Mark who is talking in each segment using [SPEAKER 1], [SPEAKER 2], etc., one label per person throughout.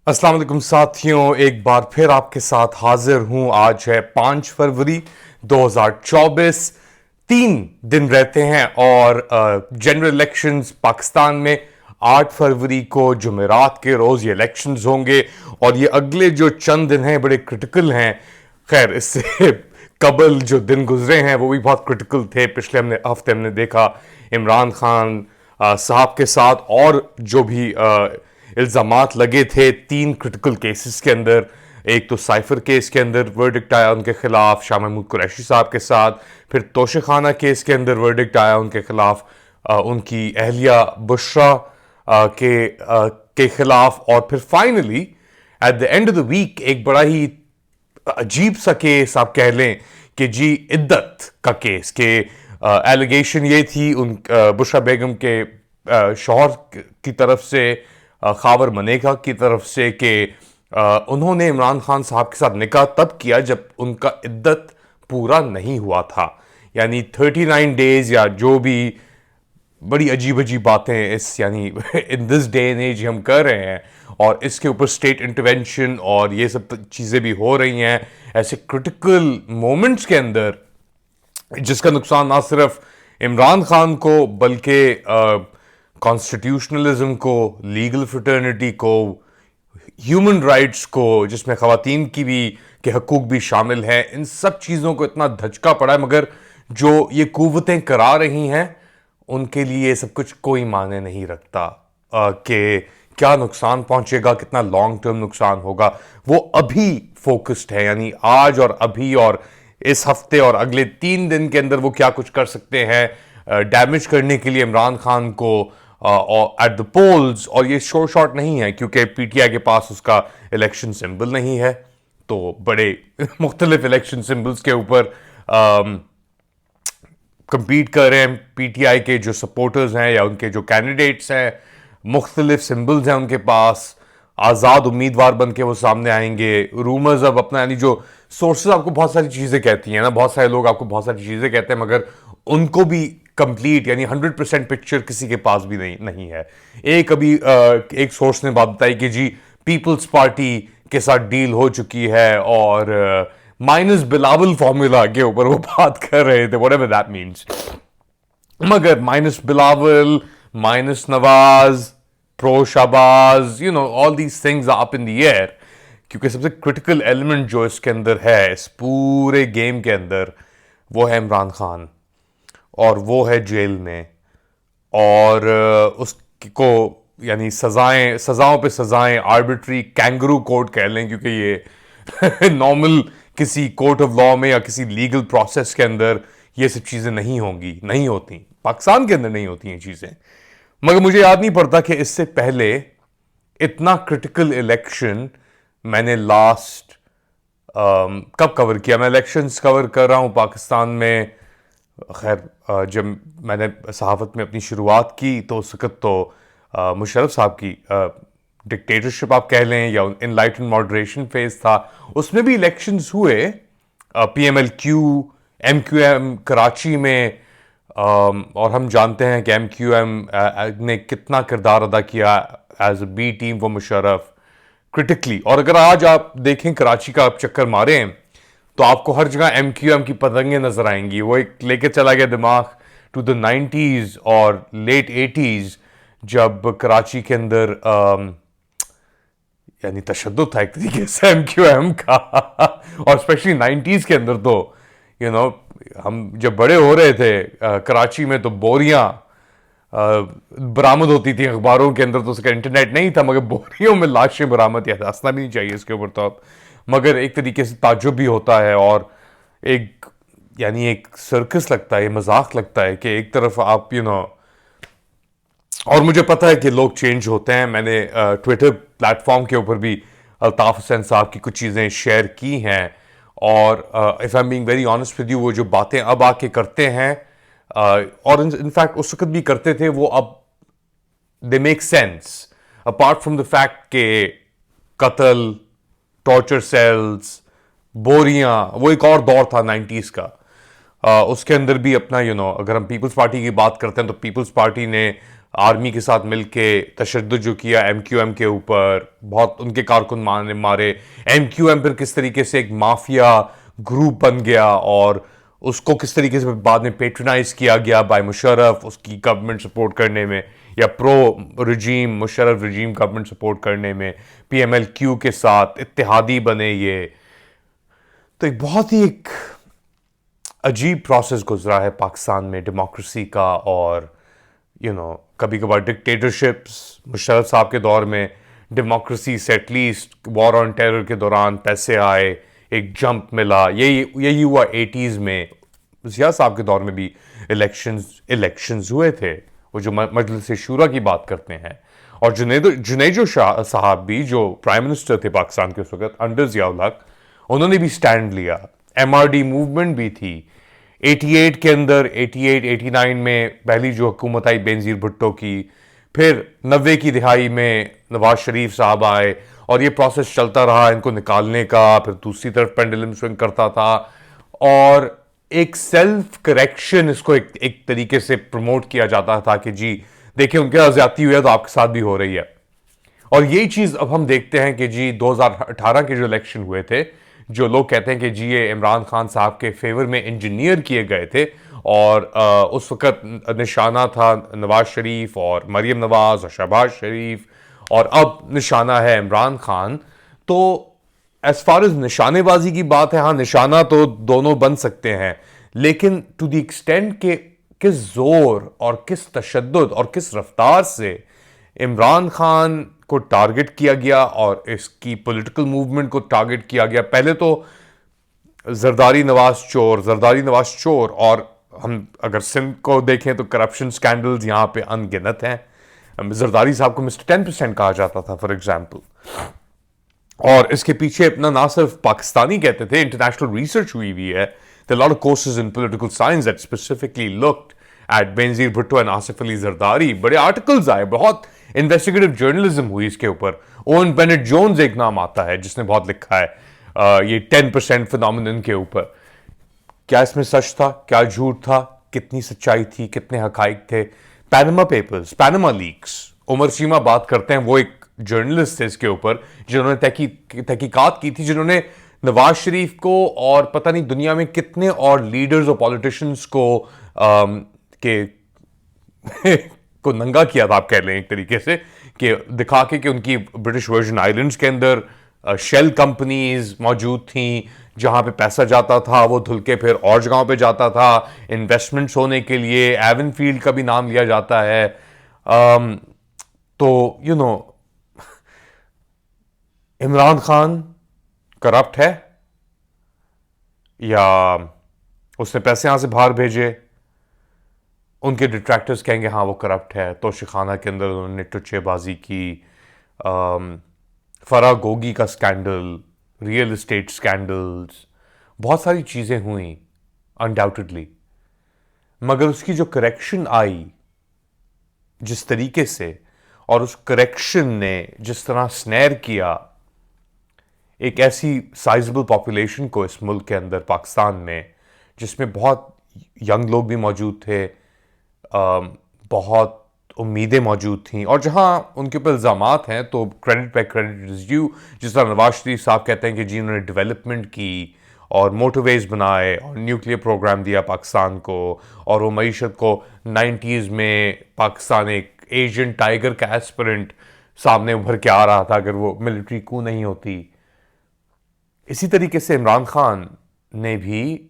[SPEAKER 1] अस्सलाम वालेकुम साथियों, एक बार फिर आपके साथ हाजिर हूं। आज है 5 फरवरी 2024। 3 दिन रहते हैं और जनरल इलेक्शंस पाकिस्तान में 8 फरवरी को जुमेरात के रोज़ ये इलेक्शंस होंगे और ये अगले जो चंद दिन हैं बड़े क्रिटिकल हैं। खैर, इससे कबल जो दिन गुजरे हैं वो भी बहुत क्रिटिकल थे। पिछले हफ्ते हमने देखा इमरान खान साहब के साथ और जो भी इल्ज़ामात लगे थे 3 क्रिटिकल केसेस के अंदर। एक तो साइफर केस के अंदर वर्डिक्ट आया उनके खिलाफ शाह महमूद कुरैशी साहब के साथ, फिर तोशखाना केस के अंदर वर्डिक्ट आया उनके खिलाफ उनकी अहलिया बुशरा के खिलाफ, और फिर finally at the end of the week एक बड़ा ही अजीब सा केस आप कह लें कि जी इद्दत का केस के एलिगेशन ये थी उन बुशरा बेगम के शौहर की तरफ से, खावर मनेका की तरफ से, कि उन्होंने इमरान खान साहब के साथ निकाह तब किया जब उनका इद्दत पूरा नहीं हुआ था, यानी 39 डेज या जो भी। बड़ी अजीब अजीब बातें इस यानी in this day and age हम कर रहे हैं और इसके ऊपर स्टेट इंटरवेंशन और ये सब चीज़ें भी हो रही हैं ऐसे क्रिटिकल मोमेंट्स के अंदर, जिसका नुकसान ना सिर्फ इमरान खान को बल्कि कॉन्स्टिट्यूशनलिज्म को, लीगल फ्रेटर्निटी को, ह्यूमन राइट्स को, जिसमें ख़वातीन की भी के हकूक़ भी शामिल हैं, इन सब चीज़ों को इतना धचका पड़ा है। मगर जो ये कुव्वतें करा रही हैं उनके लिए ये सब कुछ कोई मायने नहीं रखता कि क्या नुकसान पहुंचेगा, कितना लॉन्ग टर्म नुकसान होगा। वो अभी फोकस्ड है, यानी आज और अभी और इस हफ्ते और अगले 3 दिन के अंदर वो क्या कुछ कर सकते हैं डैमेज करने के लिए इमरान खान को एट द पोल्स। और ये शॉर्ट नहीं है क्योंकि पीटीआई के पास उसका इलेक्शन सिंबल नहीं है, तो बड़े मुख्तलिफ इलेक्शन सिंबल्स के ऊपर compete कर रहे हैं पीटीआई के जो सपोर्टर्स हैं या उनके जो कैंडिडेट्स हैं। मुख्तलिफ सिंबल्स हैं उनके पास, आज़ाद उम्मीदवार बन के वो सामने आएंगे। रूमर्स अब अपना, यानी जो सोर्सेज आपको बहुत सारी चीज़ें कहती हैं ना, बहुत सारे लोग आपको बहुत सारी चीज़ें कहते हैं मगर उनको भी कंप्लीट यानी 100% पिक्चर किसी के पास भी नहीं है। एक सोर्स ने बात बताई कि जी पीपल्स पार्टी के साथ डील हो चुकी है और माइनस बिलावल फॉर्मूला के ऊपर वो बात कर रहे थे, व्हाटएवर दैट मीन्स। मगर minus Bilawal, minus Nawaz, pro Shahbaz, all these things are up in the air, क्योंकि सबसे क्रिटिकल एलिमेंट जो इसके अंदर है, इस पूरे गेम के अंदर, वो है इमरान खान और वो है जेल में। और उसको यानी सजाओं पे सजाएं, आर्बिट्री कैंगरू कोर्ट कह लें, क्योंकि ये नॉर्मल किसी कोर्ट ऑफ लॉ में या किसी लीगल प्रोसेस के अंदर ये सब चीज़ें नहीं होती, पाकिस्तान के अंदर नहीं होती ये चीज़ें। मगर मुझे याद नहीं पड़ता कि इससे पहले इतना क्रिटिकल इलेक्शन मैंने लास्ट कब कवर किया। मैं इलेक्शंस कवर कर रहा हूँ पाकिस्तान में। खैर, जब मैंने सहाफ़त में अपनी शुरुआत की तो उस वक़्त तो मुशर्रफ साहब की डिक्टेटरशिप आप कह लें या इनलाइटन मॉडरेशन फेज था, उसमें भी इलेक्शंस हुए पीएमएलक्यू एमक्यूएम कराची में। और हम जानते हैं कि एमक्यूएम ने कितना किरदार अदा किया as a B team for Musharraf critically. और अगर आज आप देखें कराची का आप चक्कर मारें तो आपको हर जगह एमक्यूएम की पतंगें नजर आएंगी। वो एक लेके चला गया दिमाग टू द 90s और लेट 80s, जब कराची के अंदर यानी तशद्दुद था एक तरीके से एमक्यूएम का और स्पेशली 90s के अंदर तो हम जब बड़े हो रहे थे कराची में तो बोरियां बरामद होती थी अखबारों के अंदर। तो उसका इंटरनेट नहीं था मगर बोरियों में लाशें बरामद, या हंसना भी नहीं चाहिए इसके ऊपर तो अब, मगर एक तरीके से ताज्जुब भी होता है और एक सर्कस लगता है, मजाक लगता है कि एक तरफ आप और मुझे पता है कि लोग चेंज होते हैं। मैंने ट्विटर प्लेटफॉर्म के ऊपर भी अल्ताफ हुसैन साहब की कुछ चीज़ें शेयर की हैं और if I am being very honest with you, वो जो बातें अब आके करते हैं और इनफैक्ट उस वक्त भी करते थे, वो अब they make sense apart from the fact के कत्ल, टॉर्चर सेल्स, बोरियां, वो एक और दौर था 90s का। उसके अंदर भी अपना अगर हम पीपल्स पार्टी की बात करते हैं तो पीपल्स पार्टी ने आर्मी के साथ मिलके तशद्दुद जो किया MQM के ऊपर, बहुत उनके कारकुन मारे। MQM फिर किस तरीके से एक माफिया ग्रुप बन गया और उसको किस तरीके से बाद में पेट्रोनाइज किया गया बाय मुशर्रफ उसकी गवर्नमेंट सपोर्ट करने में, या प्रो रजीम मुशर्रफ रजीम गवर्नमेंट सपोर्ट करने में, PMLQ के साथ इत्तेहादी बने ये। तो एक बहुत ही एक अजीब प्रोसेस गुजरा है पाकिस्तान में डेमोक्रेसी का। और कभी कभार डिक्टेटरशिप्स, मुशर्रफ साहब के दौर में डेमोक्रेसी से एटलीस्ट वॉर ऑन टेरर के दौरान पैसे आए, एक जंप मिला। यही हुआ 80s में। जिया साहब के दौर में भी इलेक्शंस हुए थे, वो जो मजलिस शूरा की बात करते हैं। और जुनेजो शाह साहब भी जो प्राइम मिनिस्टर थे पाकिस्तान के उस वक्त अंडर जियाउल हक, उन्होंने भी स्टैंड लिया। MRD मूवमेंट भी थी 88 के अंदर। 88-89 में पहली जो हुकूमत आई बेनजीर भुट्टो की, फिर 90 की दिहाई में नवाज शरीफ साहब आए और ये प्रोसेस चलता रहा इनको निकालने का। फिर दूसरी तरफ पेंडुलम स्विंग करता था और एक सेल्फ करेक्शन इसको एक तरीके से प्रमोट किया जाता था कि जी देखिए उनके साथ ज्यादती हुई है तो आपके साथ भी हो रही है। और यही चीज अब हम देखते हैं कि जी 2018 के जो इलेक्शन हुए थे, जो लोग कहते हैं कि जी ये इमरान खान साहब के फेवर में इंजीनियर किए गए थे और उस वक्त निशाना था नवाज शरीफ और मरियम नवाज और शहबाज शरीफ, और अब निशाना है इमरान खान। तो एज फार एज निशानेबाजी की बात है, हाँ निशाना तो दोनों बन सकते हैं, लेकिन टू द एक्सटेंट के किस जोर और किस तशद्दुद और किस रफ्तार से इमरान खान को टारगेट किया गया और इसकी पॉलिटिकल मूवमेंट को टारगेट किया गया। पहले तो जरदारी नवाज चोर, और हम अगर सिंध को देखें तो करप्शन स्कैंडल्स यहां पे अनगिनत हैं। जरदारी साहब को मिस्टर 10% कहा जाता था फॉर एग्जाम्पल। और इसके पीछे अपना ना सिर्फ पाकिस्तानी कहते थे, इंटरनेशनल रिसर्च हुई हुई है। There are a lot of courses in political science that specifically looked at Benazir Bhutto and Asif Ali Zardari. बड़े आर्टिकल्स आए, बहुत इन्वेस्टिगेटिव जर्नलिज्म हुई इसके ऊपर। ओवन बेनेट जोन्स एक नाम आता है जिसने बहुत लिखा है ये 10% फिनोमिनन के ऊपर। क्या इसमें सच था, क्या झूठ था, कितनी सच्चाई थी, कितने हकाइक थे। Panama papers, Panama leaks, Umar Cheema बात करते हैं, वो एक जर्नलिस्ट थे इसके ऊपर जिन्होंने तहकीकात की थी, जिन्होंने नवाज शरीफ को और पता नहीं दुनिया में कितने और लीडर्स और पॉलिटिशियंस को के को नंगा किया था, आप कह लें एक तरीके से, कि दिखा के कि उनकी ब्रिटिश वर्जन आइलैंड्स के अंदर शेल कंपनीज मौजूद थी जहां पे पैसा जाता था वो धुल के फिर और जगहों पे जाता था इन्वेस्टमेंट्स होने के लिए। एवनफील्ड का भी नाम लिया जाता है। तो इमरान खान करप्ट है या उसने पैसे यहां से बाहर भेजे? उनके डिट्रैक्टर्स कहेंगे हाँ वो करप्ट है। तोशिखाना के अंदर उन्होंने टुच्चेबाजी की, फरा गोगी का स्कैंडल, रियल एस्टेट स्कैंडल्स, बहुत सारी चीज़ें हुई अनडाउटेडली। मगर उसकी जो करेक्शन आई जिस तरीके से, और उस करेक्शन ने जिस तरह स्नैर किया एक ऐसी साइजेबल पॉपुलेशन को इस मुल्क के अंदर पाकिस्तान में, जिसमें बहुत यंग लोग भी मौजूद थे, बहुत उम्मीदें मौजूद थीं, और जहां उनके ऊपर इल्ज़ामात हैं तो क्रेडिट पे क्रेडिट इज़ ड्यू। जिस तरह नवाज शरीफ साहब कहते हैं कि जी उन्होंने डेवलपमेंट की और मोटरवेज बनाए और न्यूक्लियर प्रोग्राम दिया पाकिस्तान को, और वो मईशत को 90s में पाकिस्तान एक एशियन टाइगर का एस्पिरेंट सामने उभर के आ रहा था अगर वो मिलिट्री कू नहीं होती। इसी तरीके से इमरान खान ने भी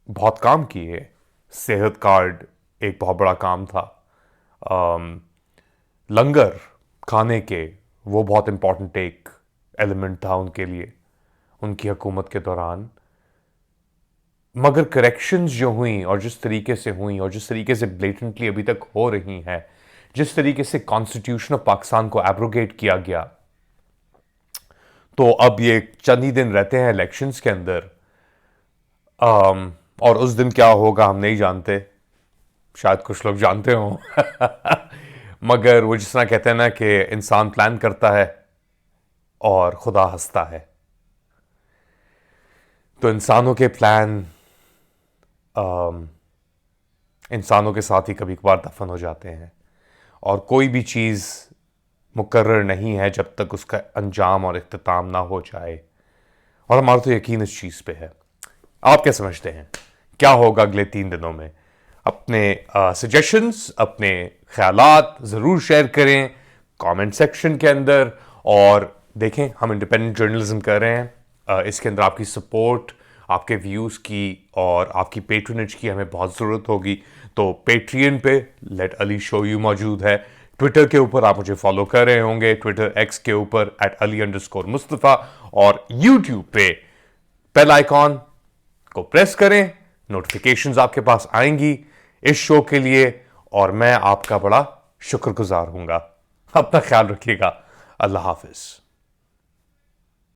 [SPEAKER 1] बहुत काम किए। सेहत कार्ड एक बहुत बड़ा काम था, लंगर खाने के वो बहुत इंपॉर्टेंट एक एलिमेंट था उनके लिए उनकी हुकूमत के दौरान। मगर करेक्शंस जो हुई और जिस तरीके से हुई और जिस तरीके से ब्लेटेंटली अभी तक हो रही हैं, जिस तरीके से कॉन्स्टिट्यूशन ऑफ पाकिस्तान को एब्रोगेट किया गया, तो अब ये चंद ही दिन रहते हैं इलेक्शंस के अंदर, और उस दिन क्या होगा हम नहीं जानते, शायद कुछ लोग जानते हों मगर वो जिस तरह कहते हैं ना कि इंसान प्लान करता है और खुदा हंसता है, तो इंसानों के प्लान इंसानों के साथ ही कभी कभार दफन हो जाते हैं। और कोई भी चीज़ मुकर्रर नहीं है जब तक उसका अंजाम और इख्तिताम ना हो जाए, और हमारा तो यकीन इस चीज़ पे है। आप क्या समझते हैं क्या होगा अगले 3 दिनों में? अपने सजेशंस, अपने ख्यालात ज़रूर शेयर करें कमेंट सेक्शन के अंदर। और देखें, हम इंडिपेंडेंट जर्नलिज्म कर रहे हैं, इसके अंदर आपकी सपोर्ट, आपके व्यूज़ की और आपकी पेट्रनेज की हमें बहुत ज़रूरत होगी। तो पेट्रियन पे लेट अली शो यू मौजूद है। ट्विटर के ऊपर आप मुझे फॉलो कर रहे होंगे, ट्विटर एक्स के ऊपर @Ali_Mustafa, और यूट्यूब पे बेल आइकॉन को प्रेस करें, नोटिफिकेशंस आपके पास आएंगी इस शो के लिए, और मैं आपका बड़ा शुक्रगुजार हूंगा। अपना ख्याल रखिएगा। अल्लाह हाफिज।